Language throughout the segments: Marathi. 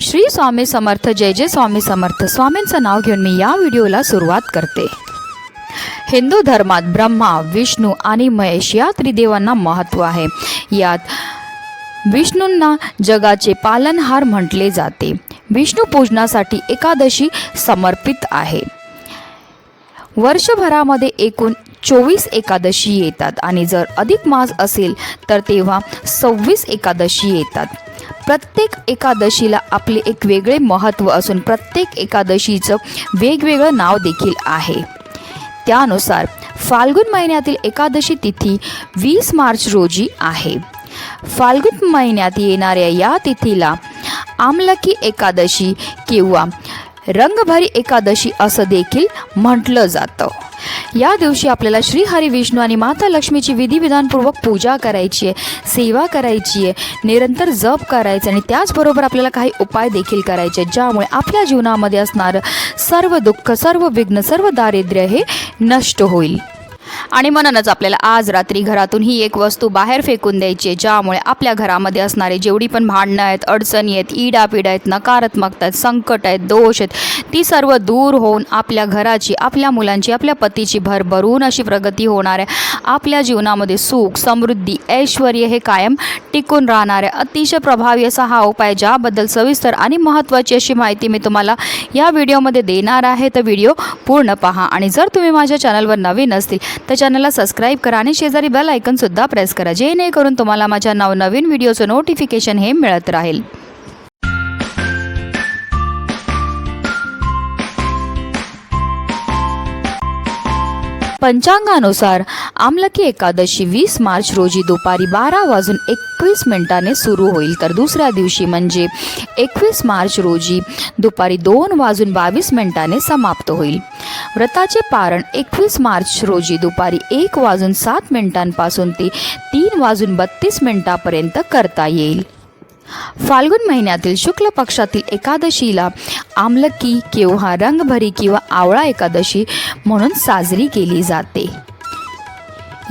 श्री स्वामी समर्थ, जय जय स्वामी समर्थ. स्वामींचं नाव घेऊन मी या व्हिडिओला सुरुवात करते. हिंदू धर्मात ब्रह्मा, विष्णू आणि महेश या त्रिदेवांना महत्त्व आहे. यात विष्णूंना जगाचे पालनहार म्हटले जाते. विष्णू पूजनासाठी एकादशी समर्पित आहे. वर्षभरामध्ये एकूण 24 एकादशी येतात आणि जर अधिक मास असेल तर तेव्हा 26 एकादशी येतात. प्रत्येक एकादशीला आपले एक वेगळे महत्त्व असून प्रत्येक एकादशीचं वेगवेगळं नाव देखील आहे. त्यानुसार फाल्गुन महिन्यातील एकादशी तिथी 20 मार्च रोजी आहे. फाल्गुन महिन्यात येणाऱ्या या तिथीला आमलकी एकादशी किंवा रंगभरी एकादशी असं देखील म्हटलं जातं. या दिवशी आपल्याला श्री हरी विष्णू आणि माता लक्ष्मीची विधिविधानपूर्वक पूजा करायची आहे, सेवा करायची आहे, निरंतर जप करायचं आणि त्याचबरोबर आपल्याला काही उपाय देखील करायचे ज्यामुळे आपल्या जीवनामध्ये असणारं सर्व दुःख, सर्व विघ्न, सर्व दारिद्र्य हे नष्ट होईल. आणि म्हणूनच आपल्याला आज रात्री घरातून ही एक वस्तू बाहेर फेकून द्यायची आहे ज्यामुळे आपल्या घरामध्ये असणारे जेवढी पण भांडणं आहेत, अडचणी आहेत, इडापिडा आहेत, नकारात्मकता आहेत, संकट आहेत, दोष आहेत, ती सर्व दूर होऊन आपल्या घराची, आपल्या मुलांची, आपल्या पतीची भरभरून अशी प्रगती होणार आहे. आपल्या जीवनामध्ये सुख, समृद्धी, ऐश्वर हे कायम टिकून राहणार आहे. अतिशय प्रभावी असा हा उपाय ज्याबद्दल सविस्तर आणि महत्त्वाची अशी माहिती मी तुम्हाला या व्हिडिओमध्ये देणार आहे. तर व्हिडिओ पूर्ण पहा आणि जर तुम्ही माझ्या चॅनलवर नवीन असतील तर चॅनलला सबस्क्राईब करा आणि शेजारी बेल आयकॉनसुद्धा प्रेस करा जेणेकरून तुम्हाला माझ्या नवनवीन व्हिडिओचं नोटिफिकेशन हे मिळत राहील. पंचांगानुसार आमलकी एकादशी 20 मार्च रोजी दुपारी 12:21 सुरू होईल तर दुसऱ्या दिवशी म्हणजे 21 मार्च रोजी दुपारी 2:22 समाप्त होईल. व्रताचे पारण 21 मार्च रोजी दुपारी 1:07 पासून ते 3:32 करता येईल. फाल्गुन महिन्यातील शुक्ल पक्षातील एकादशीला आमलकी किंवा रंगभरी किंवा आवळा एकादशी म्हणून साजरी केली जाते.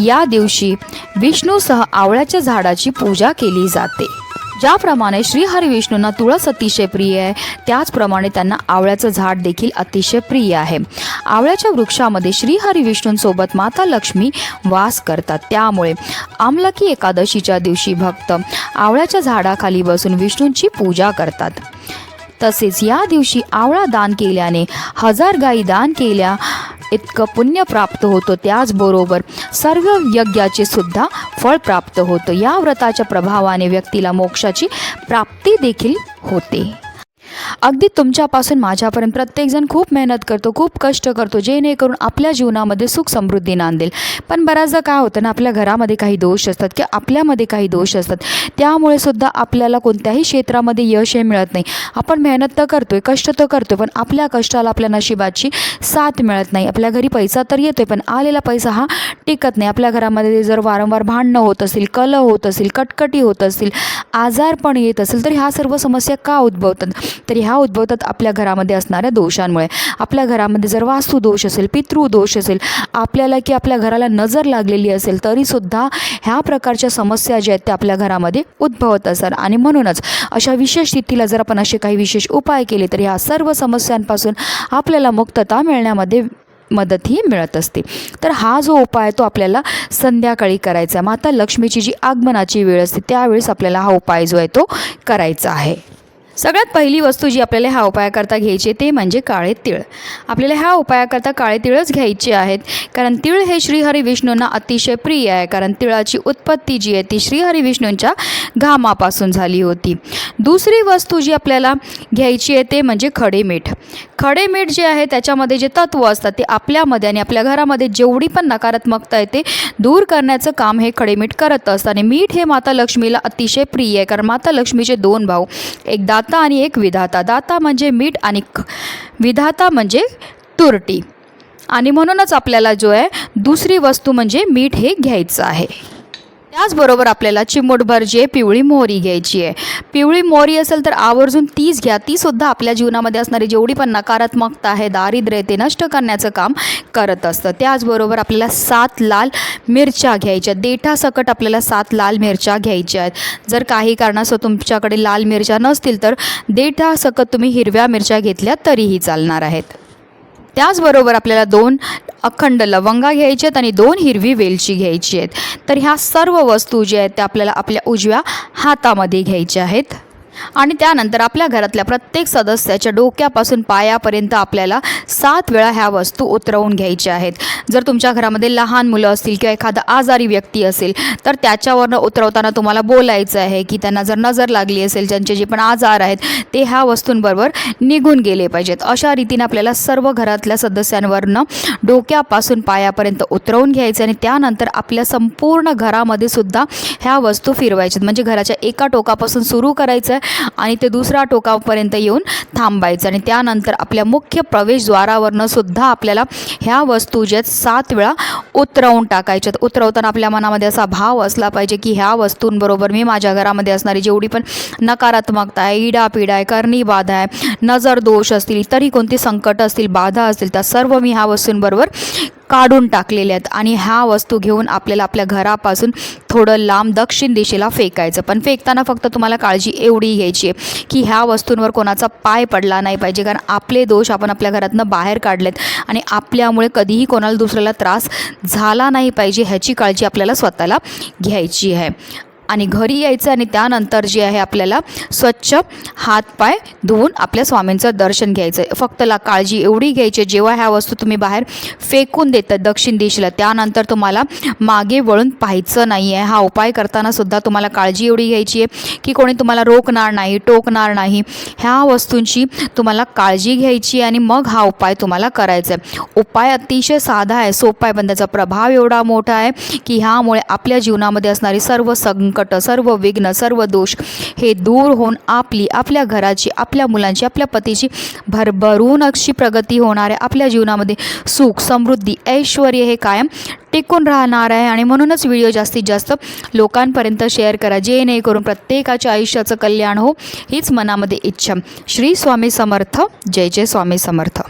या दिवशी विष्णूसह आवळ्याच्या झाडाची पूजा केली जाते. ज्याप्रमाणे श्री हरी विष्णूंना तुळस अतिशय प्रिय आहे त्याचप्रमाणे त्यांना आवळ्याचं झाड देखील अतिशय प्रिय आहे. आवळ्याच्या वृक्षामध्ये श्री हरी विष्णूंसोबत माता लक्ष्मी वास करतात. त्यामुळे आमलकी एकादशीच्या दिवशी भक्त आवळ्याच्या झाडाखाली बसून विष्णूंची पूजा करतात. तसेच या दिवशी आवळा दान केल्याने 1000 गायी दान केल्या इतकं पुण्य प्राप्त होतं. त्याचबरोबर सर्व यज्ञाचे सुद्धा फळ प्राप्त होतं. या व्रताच्या प्रभावाने व्यक्तीला मोक्षाची प्राप्ती देखील होते. अगदी तुमच्यापासून माझ्यापर्यंत प्रत्येकजण खूप मेहनत करतो, खूप कष्ट करतो जेणेकरून आपल्या जीवनामध्ये सुख समृद्धी नांदेल. पण बऱ्याचदा काय होतं ना, आपल्या घरामध्ये काही दोष असतात किंवा आपल्यामध्ये काही दोष असतात त्यामुळे सुद्धा आपल्याला कोणत्याही क्षेत्रामध्ये यश हे मिळत नाही. आपण मेहनत तर करतोय, कष्ट तर करतोय पण आपल्या कष्टाला, आपल्या नशिबाची साथ मिळत नाही. आपल्या घरी पैसा तर येतोय पण आलेला पैसा हा टिकत नाही. आपल्या घरामध्ये जर वारंवार भांडणं होत असेल, कलह होत असेल, कटकटी होत असतील, आजारपण येत असेल तर ह्या सर्व समस्या का उद्भवतात? तर ह्या उद्भवतात आपल्या घरामध्ये असणाऱ्या दोषांमुळे. आपल्या घरामध्ये जर वास्तुदोष असेल, पितृदोष असेल, आपल्याला की आपल्या घराला नजर लागलेली असेल तरीसुद्धा ह्या प्रकारच्या समस्या ज्या आहेत त्या आपल्या घरामध्ये उद्भवत असतात. आणि म्हणूनच अशा विशेष स्थितीला जर आपण असे काही विशेष उपाय केले तर ह्या सर्व समस्यांपासून आपल्याला मुक्तता मिळण्यामध्ये मदतही मिळत असते. तर हा जो उपाय तो आपल्याला संध्याकाळी करायचा. माता लक्ष्मीची जी आगमनाची वेळ असते त्यावेळेस आपल्याला हा उपाय जो आहे तो करायचा आहे. सगळ्यात पहिली वस्तू जी आपल्याला ह्या उपायाकरता घ्यायची ते म्हणजे काळे तीळ. आपल्याला ह्या उपायाकरता काळे तीळच घ्यायचे आहेत कारण तीळ हे श्रीहरी विष्णूंना अतिशय प्रिय आहे. कारण तिळाची उत्पत्ती जी आहे ती श्रीहरी विष्णूंच्या घामापासून झाली होती. दुसरी वस्तू जी आपल्याला घ्यायची आहे ते म्हणजे खडे मीठ. खडे मीठ जे आहे त्याच्यामध्ये जे तत्व असतात ते आपल्यामध्ये आणि आपल्या घरामध्ये जेवढी पण नकारात्मकता आहे ते दूर करण्याचं काम हे खडे मीठ करत असतात. आणि मीठ हे माता लक्ष्मीला अतिशय प्रिय आहे कारण माता लक्ष्मीचे 2 भाऊ, एक दाता आणि एक विधाता. दाता म्हणजे मीठ आणि विधाता म्हणजे तुरटी. आणि म्हणूनच आपल्याला जो आहे दुसरी वस्तू म्हणजे मीठ हे घ्यायचं आहे. त्याचबरोबर आपल्याला चिमूटभर जे पिवळी मोहरी घ्यायची आहे. पिवळी मोहरी असेल तर आवर्जून तीच घ्या. तीसुद्धा आपल्या जीवनामध्ये असणारी जेवढी पण नकारात्मकता आहे, दारिद्र्य ते नष्ट करण्याचं काम करत असतं. त्याचबरोबर आपल्याला 7 लाल मिरच्या घ्यायच्या. देठासकट आपल्याला 7 लाल मिरच्या घ्यायच्या आहेत. जर काही कारणास्तव तुमच्याकडे लाल मिरच्या नसतील तर देठासकट तुम्ही हिरव्या मिरच्या घेतल्या तरीही चालणार आहेत. त्याचबरोबर आपल्याला 2 अखंड लवंगा घ्यायच्या आहेत आणि 2 हिरवी वेलची घ्यायची आहेत. तर ह्या सर्व वस्तू ज्या आहेत त्या आपल्याला आपल्या उजव्या हातामध्ये घ्यायच्या आहेत. आणि त्यानंतर आपल्या घरातल्या प्रत्येक सदस्याच्या डोक्यापासून पायापर्यंत आपल्याला 7 वेळा ह्या वस्तू उतरवून घ्यायच्या आहेत. जर तुमच्या घरामध्ये लहान मुलं असतील किंवा एखादा आजारी व्यक्ती असेल तर त्याच्यावरनं उतरवताना तुम्हाला बोलायचं आहे की त्यांना जर नजर लागली असेल, ज्यांचे जे पण आजार आहेत ते ह्या वस्तूंबरोबर निघून गेले पाहिजेत. अशा रीतीने आपल्याला सर्व घरातल्या सदस्यांवरनं डोक्यापासून पायापर्यंत उतरवून घ्यायचं आणि त्यानंतर आपल्या संपूर्ण घरामध्ये सुद्धा ह्या वस्तू फिरवायच्यात. म्हणजे घराच्या एका टोकापासून सुरू करायचं आहे आणि ते दुसऱ्या टोकापर्यंत येऊन थांबायचं आणि त्यानंतर आपल्या मुख्य प्रवेशद्वारावरनं सुद्धा आपल्याला ह्या वस्तू ज्या 7 वेळा उतरवून टाकायच्यात. उतरवताना आपल्या मनामध्ये असा भाव असला पाहिजे की ह्या वस्तूंबरोबर मी माझ्या घरामध्ये असणारी जेवढी पण नकारात्मकता आहे, इडापिडा आहे, करणी बाधा आहे, नजर दोष असतील, इतरही कोणती संकट असतील, बाधा असतील, त्या सर्व मी ह्या वस्तूंबरोबर काढून टाकलेल्या आहेत. आणि ह्या वस्तू घेऊन आपल्याला आपल्या घरापासून थोडं लांब दक्षिण दिशेला फेकायचं. पण फेकताना फक्त तुम्हाला काळजी एवढी घ्यायची आहे की ह्या वस्तूंवर कोणाचा पाय पडला नाही पाहिजे, कारण आपले दोष आपण आपल्या घरातनं बाहेर काढलेत आणि आपल्यामुळे कधीही कोणाला दुसऱ्याला त्रास झाला नाही पाहिजे ह्याची काळजी आपल्याला स्वतःला घ्यायची आहे. आणि घरी यायचं आणि त्यानंतर जे आहे आपल्याला स्वच्छ हातपाय धुवून आपल्या स्वामींचं दर्शन घ्यायचं आहे. फक्त काळजी एवढी घ्यायची, जेव्हा ह्या वस्तू तुम्ही बाहेर फेकून देतात दक्षिण दिशेला त्यानंतर तुम्हाला मागे वळून पाहायचं नाही आहे. हा उपाय करताना सुद्धा तुम्हाला काळजी एवढी घ्यायची आहे की कोणी तुम्हाला रोखणार नाही, टोकणार नाही. ह्या वस्तूंची तुम्हाला काळजी घ्यायची आणि मग हा उपाय तुम्हाला करायचा आहे. उपाय अतिशय साधा आहे, सोपा आहे, पण त्याचा प्रभाव एवढा मोठा आहे की ह्यामुळे आपल्या जीवनामध्ये असणारी सर्व संकट, सर्व विघ्न, सर्व दोष हे दूर होऊन आपल्या घराची, आपल्या मुलांची, आपल्या पतीची भरभरून अशी प्रगती होणार आहे. आपल्या जीवनामध्ये सुख, समृद्धी, ऐश्वर हे कायम टिकून राहणार आहे. आणि म्हणूनच व्हिडिओ जास्तीत जास्त लोकांपर्यंत शेअर करा, जेणेकरून प्रत्येकाच्या आयुष्याचं कल्याण हो, हीच मनामध्ये इच्छा. श्री स्वामी समर्थ. जय जय स्वामी समर्थ.